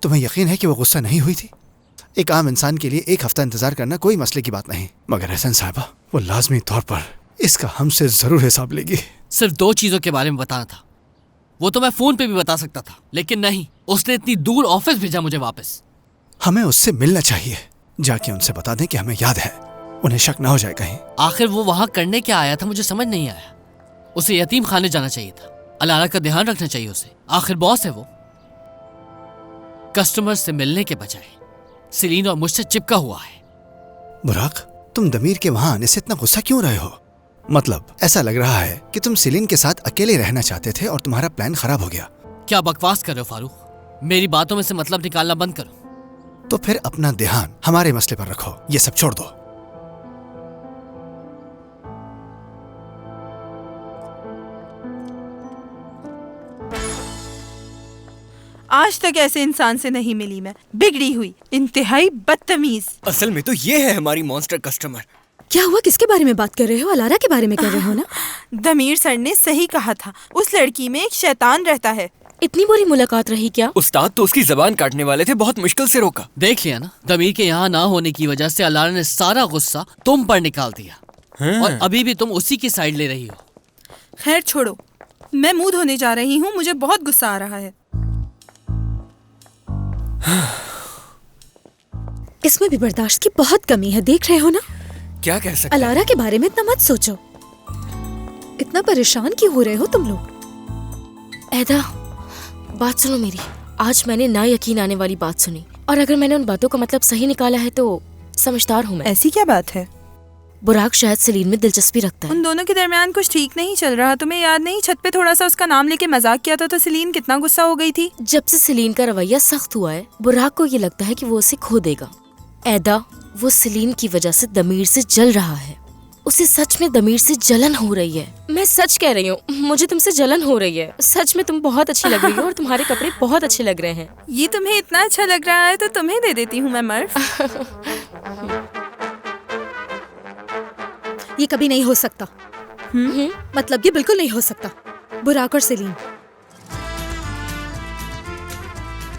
तुम्हें यकीन है कि वो गुस्सा नहीं हुई थी? एक आम इंसान के लिए 1 हफ्ता इंतजार करना कोई मसले की बात नहीं, मगर एहसन साहबा वो लाजमी तौर पर इसका हमसे जरूर हिसाब लेगी। सिर्फ 2 चीजों के बारे में बताना था, वो तो मैं फोन पे भी बता सकता था, लेकिन नहीं, उसने इतनी दूर ऑफिस भेजा मुझे वापस। हमें उससे मिलना चाहिए, जाके उनसे बता दें कि हमें याद है, उन्हें शक ना हो जाए कहीं। आखिर वो वहां करने क्या आया था मुझे समझ नहीं आया। उसे यतीम खाने जाना चाहिए था, अलारा का ध्यान रखना चाहिए उसे, आखिर बॉस है वो। कस्टमर से मिलने के बजाय सेलिन और मुझसे चिपका हुआ है। बुराक, तुम दमीर के वहां आने से इतना गुस्सा क्यों रहे हो? मतलब ऐसा लग रहा है कि तुम सेलिन के साथ अकेले रहना चाहते थे और तुम्हारा प्लान खराब हो गया। क्या बकवास कर रहे हो फारूक? मेरी बातों में से मतलब निकालना बंद करो। तो फिर अपना ध्यान हमारे मसले पर रखो, ये सब छोड़ दो। आज तक ऐसे इंसान से नहीं मिली मैं, बिगड़ी हुई, इंतहाई बदतमीज। असल में तो ये है हमारी मॉन्स्टर कस्टमर। क्या हुआ? किसके बारे में बात कर रहे हो? अलारा के बारे में कर रहे हो ना? दमीर सर ने सही कहा था, उस लड़की में एक शैतान रहता है। इतनी बुरी मुलाकात रही क्या? उस्ताद तो उसकी जबान काटने वाले थे, बहुत मुश्किल से रोका। देख लिया ना, दमीर के यहाँ ना होने की वजह से अलारा ने सारा गुस्सा तुम पर निकाल दिया। और अभी भी तुम उसी की साइड ले रही हो। खैर छोड़ो, मैं मुंह धोने जा रही हूँ, मुझे बहुत गुस्सा आ रहा है। इसमें भी बर्दाश्त की बहुत कमी है, देख रहे हो ना? क्या कह सकते? अलारा के बारे में इतना मत सोचो। इतना परेशान क्यों हो रहे हो तुम लोग? ऐदा, बात सुनो मेरी। आज मैंने ना यकीन आने वाली बात सुनी, और अगर मैंने उन बातों का मतलब सही निकाला है तो समझदार हूँ मैं। ऐसी क्या बात है? बुराक शायद सेलिन में दिलचस्पी रखता है। उन दोनों के दरमियान कुछ ठीक नहीं चल रहा, तुम्हें याद नहीं? छत पे थोड़ा सा उसका नाम लेके मजाक किया था तो सेलिन कितना गुस्सा हो गई थी। जब से सेलिन का रवैया सख्त हुआ है, बुराक को ये लगता है कि वो उसे खो देगा। ऐदा, वो सेलिन की वजह से दमीर से जल रहा है। उसे सच में दमीर से जलन हो रही है। मैं सच कह रही हूँ, मुझे तुमसे जलन हो रही है। सच में तुम बहुत अच्छी लग रही हो और तुम्हारे कपड़े बहुत अच्छे लग रहे हैं। ये तुम्हें इतना अच्छा लग रहा है तो तुम्हें दे देती हूँ मैं मर्फ। ये कभी नहीं हो सकता। मतलब ये बिल्कुल नहीं हो सकता। बुराक और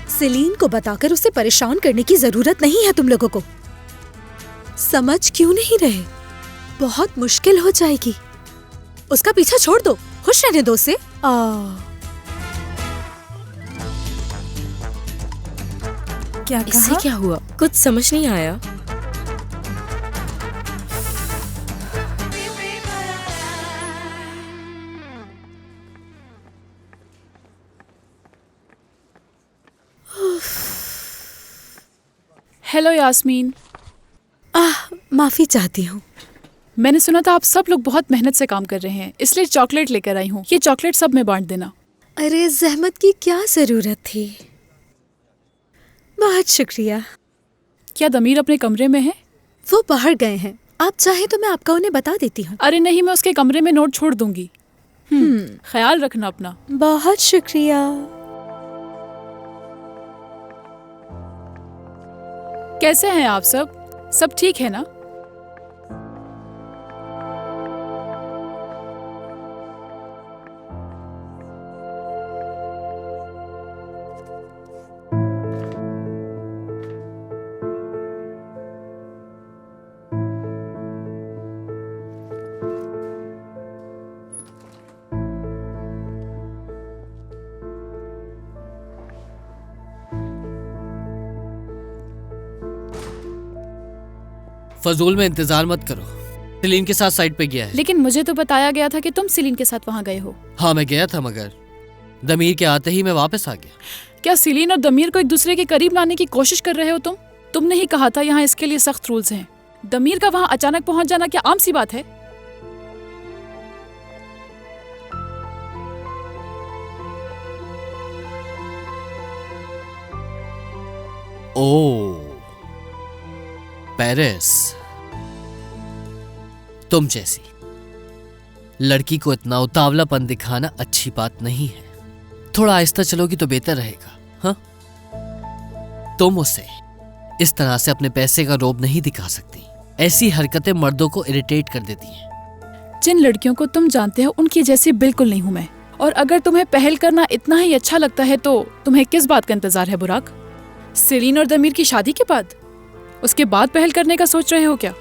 सेलिन को बताकर उसे परेशान करने की जरूरत नहीं है तुम लोगों को। समझ क्यों नहीं रहे? बहुत मुश्किल हो जाएगी। उसका पीछा छोड़ दो, खुश रहने दो उसे। क्या इससे कहा? क्या हुआ? कुछ समझ नहीं आया। हेलो यास्मीन। माफी चाहती हूँ। मैंने सुना था आप सब लोग बहुत मेहनत से काम कर रहे हैं, इसलिए चॉकलेट लेकर आई हूँ। ये चॉकलेट सब में बांट देना। अरे जहमत की क्या जरूरत थी, बहुत शुक्रिया। क्या दमीर अपने कमरे में है? वो बाहर गए हैं, आप चाहे तो मैं आपका उन्हें बता देती हूँ। अरे नहीं, मैं उसके कमरे में नोट छोड़ दूंगी। ख्याल रखना अपना। बहुत शुक्रिया। कैसे हैं आप सब ठीक है ना? फजूल में इंतजार मत करो, सेलिन के साथ साइड पे गया है। लेकिन मुझे तो बताया गया था कि तुम सेलिन के साथ वहाँ गए हो। हाँ मैं गया था, मगर दमीर के आते ही मैं वापस आ गया। क्या सेलिन और दमीर को एक दूसरे के करीब लाने की कोशिश कर रहे हो तुम? तुमने ही कहा था यहाँ इसके लिए सख्त रूल्स हैं। दमीर का वहाँ अचानक पहुँच जाना क्या आम सी बात है? ओह, पेरिस, तुम जैसी लड़की को इतना उतावलापन दिखाना अच्छी बात नहीं है। थोड़ा आहिस्ता चलोगी तो बेहतर रहेगा। हाँ, तुम उसे इस तरह से अपने पैसे का रौब नहीं दिखा सकती। ऐसी हरकतें मर्दों को इरिटेट कर देती हैं। जिन लड़कियों को तुम जानते हो उनकी जैसी बिल्कुल नहीं हूं मैं। और अगर तुम्हें पहल करना इतना ही अच्छा लगता है तो तुम्हें किस बात का इंतजार है बुराक? सेलिन और दमीर की शादी के बाद? उसके बाद पहल करने का सोच रहे हो क्या?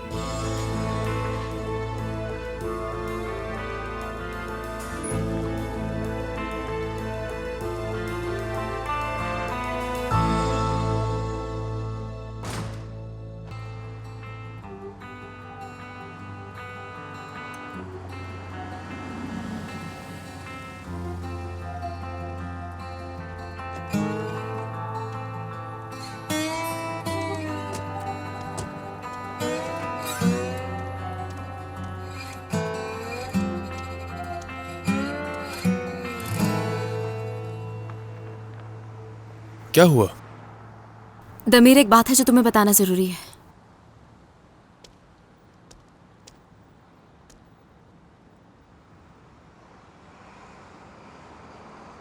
क्या हुआ? दमीर, एक बात है जो तुम्हें बताना जरूरी है।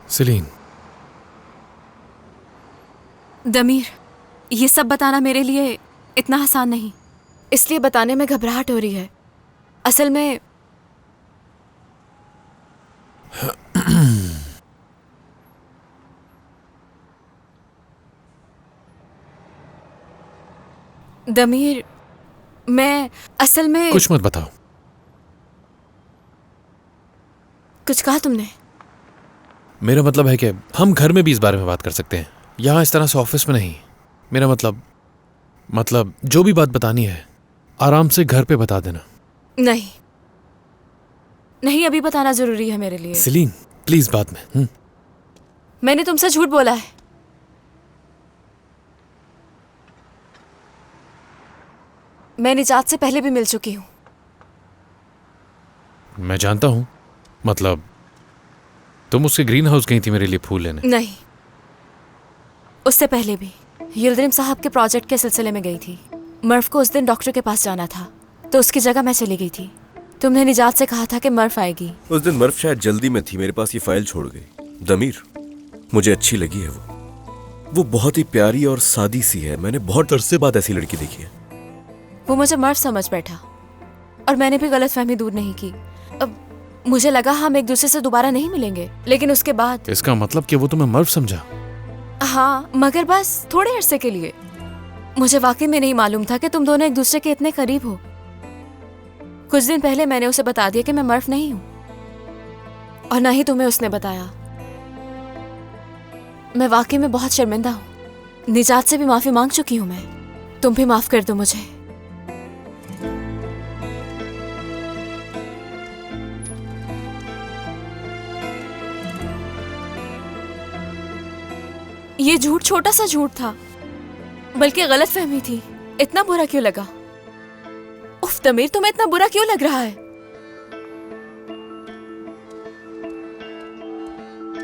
सेलिन, दमीर, ये सब बताना मेरे लिए इतना आसान नहीं, इसलिए बताने में घबराहट हो रही है। असल में दमीर, मैं असल में कुछ मत बताओ। कुछ कहा तुमने? मेरा मतलब है कि हम घर में भी इस बारे में बात कर सकते हैं, यहाँ इस तरह से ऑफिस में नहीं। मेरा मतलब जो भी बात बतानी है आराम से घर पे बता देना। नहीं नहीं, अभी बताना जरूरी है मेरे लिए। सेलिन प्लीज, बाद में। मैंने तुमसे झूठ बोला है। मैं निजात से पहले भी मिल चुकी हूँ। मैं जानता हूँ, मतलब तुम उसके ग्रीन हाउस गई थी मेरे लिए फूल लेने। नहीं, उससे पहले भी यिल्दिरिम साहब के प्रोजेक्ट के सिलसिले में गई थी। मर्फ को उस दिन डॉक्टर के पास जाना था, तो उसकी जगह मैं चली गई थी। तुमने निजात से कहा था कि मर्फ आएगी। उस दिन मर्फ शायद जल्दी में थी, मेरे पास ये फाइल छोड़ गई। दमीर, मुझे अच्छी लगी है वो बहुत ही प्यारी और सादी सी है। मैंने बहुत अरसे बाद ऐसी लड़की देखी है। वो मुझे मर्फ समझ बैठा और मैंने भी गलतफहमी दूर नहीं की। अब मुझे लगा हम एक दूसरे से दोबारा नहीं मिलेंगे, लेकिन उसके बाद। इसका मतलब कि वो तुम्हें मर्फ समझा? हाँ, मगर बस थोड़े अरसे के लिए। मुझे वाकई में नहीं मालूम था कि तुम दोनों एक दूसरे के इतने करीब हो। कुछ दिन पहले मैंने उसे बता दिया कि मैं मर्फ नहीं हूं, और ना ही तुम्हें उसने बताया। मैं वाकई में बहुत शर्मिंदा हूं। निजात से भी माफी मांग चुकी हूं मैं। तुम भी माफ कर दो मुझे। ये झूठ छोटा सा झूठ था, बल्कि गलतफहमी थी। इतना बुरा क्यों लगा? उफ दमीर, तुम्हें इतना बुरा क्यों लग रहा है?